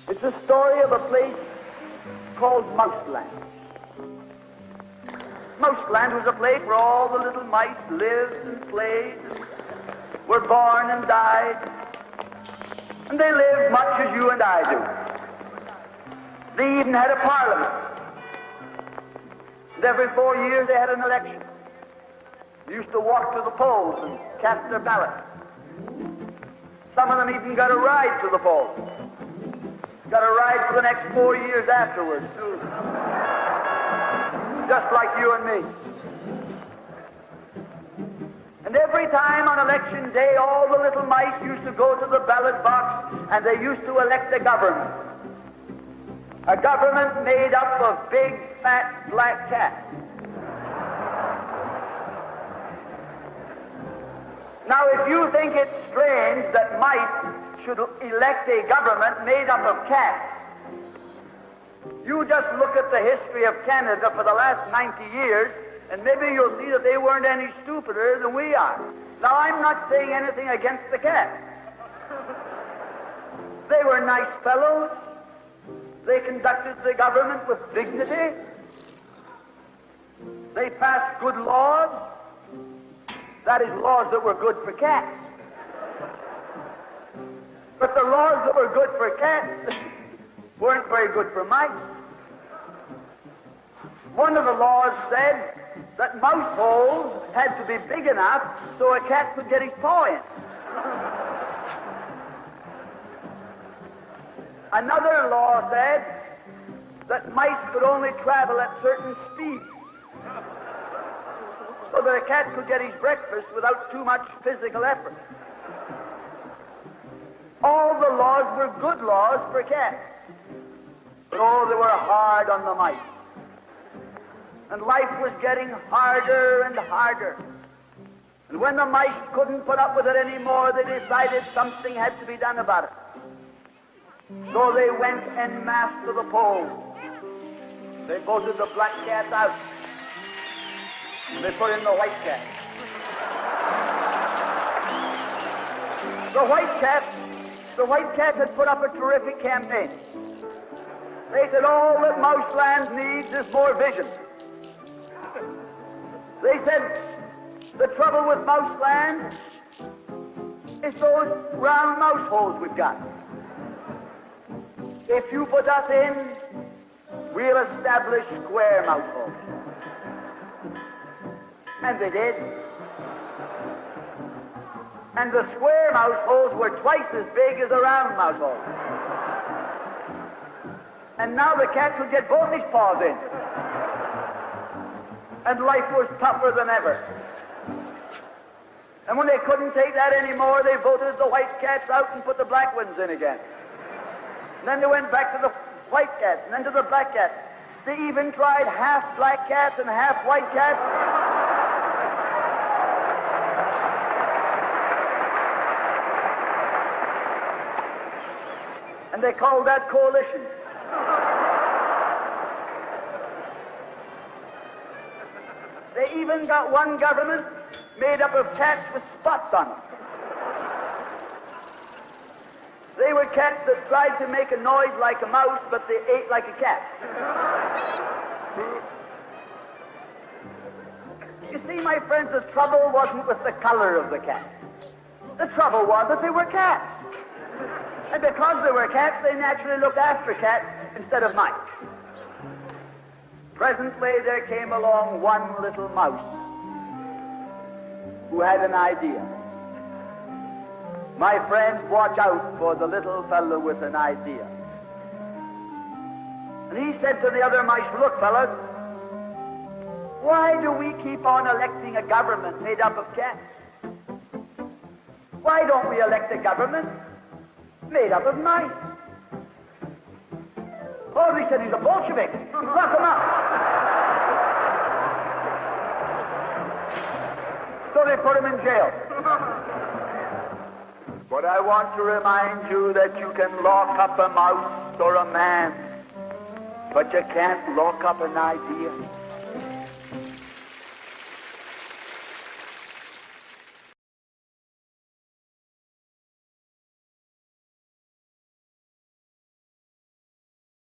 It's the story of a place called Mouseland. Mouseland was a place where all the little mice lived and played, and were born and died, and they lived much as you and I do. They even had a parliament, and every 4 years they had an election. They used to walk to the polls and cast their ballot. Some of them even got a ride to the polls. Got a ride for the next 4 years afterwards, too. Just like you and me. And every time on election day, all the little mice used to go to the ballot box and they used to elect a government. A government made up of big, fat, black cats. Now, if you think it's strange that mice should elect a government made up of cats, you just look at the history of Canada for the last 90 years, and maybe you'll see that they weren't any stupider than we are. Now, I'm not saying anything against the cats. They were nice fellows. They conducted the government with dignity. They passed good laws. That is, laws that were good for cats. But the laws that were good for cats weren't very good for mice. One of the laws said that mouse holes had to be big enough so a cat could get his paw in. Another law said that mice could only travel at certain speeds so that a cat could get his breakfast without too much physical effort. All the laws were good laws for cats. But oh, they were hard on the mice. And life was getting harder and harder. And when the mice couldn't put up with it anymore, they decided something had to be done about it. So they went en masse to the polls. They voted the black cat out. And they put in the white cat. The white cat had put up a terrific campaign. They said all that Mouseland needs is more vision. They said the trouble with Mouseland is those round mouse holes we've got. If you put us in, we'll establish square mouse holes. And they did. And the square mouse holes were twice as big as the round mouse holes. And now the cat could get both his paws in. And life was tougher than ever. And when they couldn't take that anymore, they voted the white cats out and put the black ones in again. And then they went back to the white cats and then to the black cats. They even tried half black cats and half white cats. And they called that coalition. They even got one government made up of cats with spots on them. They were cats that tried to make a noise like a mouse, but they ate like a cat. You see, my friends, the trouble wasn't with the color of the cat. The trouble was that they were cats. And because they were cats, they naturally looked after cats instead of mice. Presently, there came along one little mouse who had an idea. My friends, watch out for the little fellow with an idea. And he said to the other mice, look, fellas, why do we keep on electing a government made up of cats? Why don't we elect a government made up of mice? Oh, they said he's a Bolshevik. Lock him up. So they put him in jail. But I want to remind you that you can lock up a mouse or a man, but you can't lock up an idea.